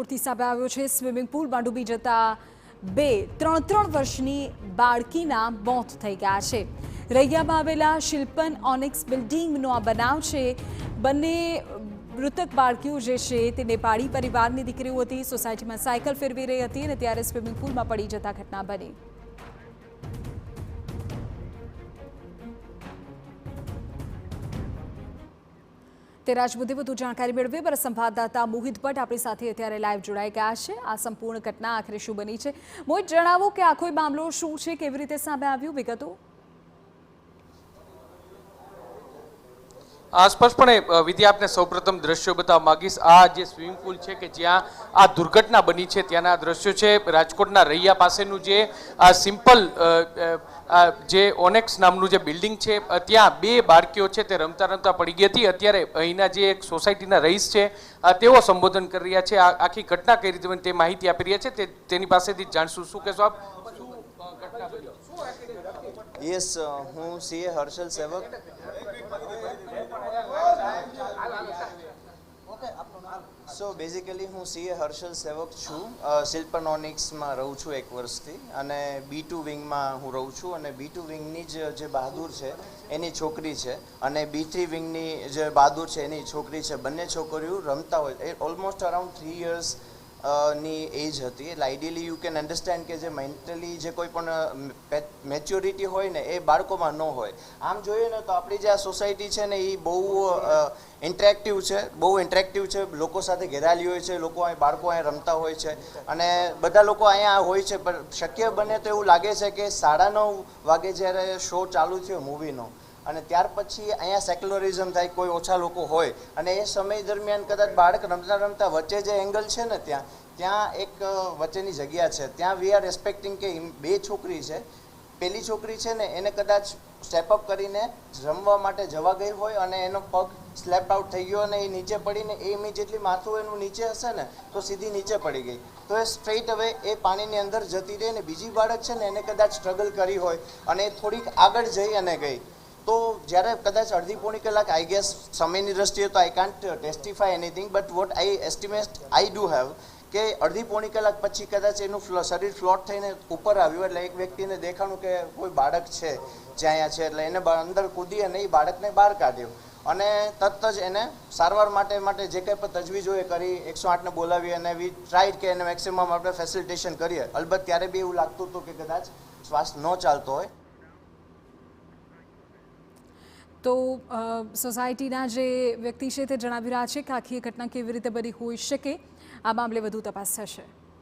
રાજકોટથી સામે આવ્યો છે। સ્વિમિંગ પુલમાં ડૂબી જતા બે 3 વર્ષની બાળકીના મોત થઈ ગયા છે। રૈયામાં આવેલા શિલ્પન ઓનિક્સ બિલ્ડિંગનો આ બનાવ છે। બંને મૃતક બાળકીઓ જે છે તે નેપાળી પરિવારની દીકરીઓ હતી। સોસાયટીમાં સાયકલ ફેરવી રહી હતી અને ત્યારે સ્વિમિંગ પુલમાં પડી જતા ઘટના બની। તેરા જ મુદ્દે વધુ જાણકારી મેળવી અમારા સંવાદદાતા મોહિત ભટ્ટ આપણી સાથે અત્યારે લાઈવ જોડાઈ ગયા છે। આ સંપૂર્ણ ઘટના આખરે શું બની છે, મોહિત જણાવો કે આખો મામલો શું છે, કેવી રીતે સામે આવ્યું, વિગતો। સ્પષ્ટપણે વિધિ આપને સૌપ્રથમ દ્રશ્યો બતાવવા માંગીશ। આ જે સ્વિમિંગ પુલ છે કે જ્યાં આ દુર્ઘટના બની છે ત્યાંના દ્રશ્યો છે। રાજકોટના રૈયા પાસેનું જે સિમ્પલ જે ઓનેક્સ નામનું જે બિલ્ડિંગ છે ત્યાં બે બાળકીઓ છે તે રમતા રમતા પડી ગઈ હતી। અત્યારે અહીંના જે એક સોસાયટીના રહીશ છે તેઓ સંબોધન કરી રહ્યા છે। આખી ઘટના કઈ રીતે તે માહિતી આપી રહ્યા છે તેની પાસેથી જાણશું। શું કહેશો આપ? યસ, હું સીએ હર્ષલ સેવક। સો બેઝિકલી હું સીએ હર્ષલ સેવક છું। શિલ્પન ઓનિક્સમાં રહું છું 1 વર્ષથી અને B2 વિંગમાં હું રહું છું અને B2 વિંગની જે બહાદુર છે એની છોકરી છે અને B3 વિંગની જે બહાદુર છે એની છોકરી છે। બંને છોકરીઓ રમતા હોય, એ ઓલમોસ્ટ અરાઉન્ડ 3 years ની એજ હતી। એટલે આઈડિયલી યુ કેન અન્ડરસ્ટેન્ડ કે જે મેન્ટલી જે કોઈ પણ મેચ્યોરિટી હોય ને એ બાળકોમાં ન હોય। આમ જોઈએ ને તો આપણી જે આ સોસાયટી છે ને એ બહુ ઇન્ટરેક્ટિવ છે, લોકો સાથે ઘેરાયેલી હોય છે, લોકો અહીં બાળકો અહીં રમતા હોય છે અને બધા લોકો અહીંયા હોય છે। પણ શક્ય બને તો એવું લાગે છે કે 9:30 વાગે જ્યારે શો ચાલુ થયો મૂવીનો અને ત્યાર પછી અહીંયા સેક્યુલરિઝમ થાય, કોઈ ઓછા લોકો હોય અને એ સમય દરમિયાન કદાચ બાળક રમતા રમતા વચ્ચે જે એંગલ છે ને ત્યાં એક વચ્ચેની જગ્યા છે, ત્યાં વી આર એક્સપેક્ટિંગ કે બે છોકરી છે। પેલી છોકરી છે ને એને કદાચ સ્ટેપ અપ કરીને રમવા માટે જવા ગઈ હોય અને એનો પગ સ્લેપ આઉટ થઈ ગયો અને એ નીચે પડીને એ ઇમિડિયેટલી માથું એનું નીચે હશે ને તો સીધી નીચે પડી ગઈ, તો એ સ્ટ્રેટ હવે એ પાણીની અંદર જતી રહી ને બીજી બાળક છે ને એને કદાચ સ્ટ્રગલ કરી હોય અને એ થોડીક આગળ જઈ અને ગઈ। તો જ્યારે કદાચ અડધી પોણી કલાક આઈ ગેસ સમયની દ્રષ્ટિએ તો I can't testify anything, but what I estimate I do have કે અડધી પોણી કલાક પછી કદાચ એનું શરીર ફ્લોટ થઈને ઉપર આવ્યું એટલે એક વ્યક્તિને દેખાણું કે કોઈ બાળક છે જે અહીંયા છે એટલે એને અંદર કૂદી અને એ બાળકને બહાર કાઢ્યો અને તરત જ એને સારવાર માટે જે કંઈ પણ તજવીજો એ કરી 108ને બોલાવી અને વી ટ્રાઈડ કે એને મેક્સિમમ આપણે ફેસિલિટેશન કરીએ। અલબત્ત ત્યારે બી એવું લાગતું હતું કે કદાચ શ્વાસ ન ચાલતો હોય। તો સોસાયટીના જે વ્યક્તિ છે તે જણાવી રહ્યા છે કે આખી ઘટના કેવી રીતે બની હોઈ શકે, આ મામલે વધુ તપાસ થશે।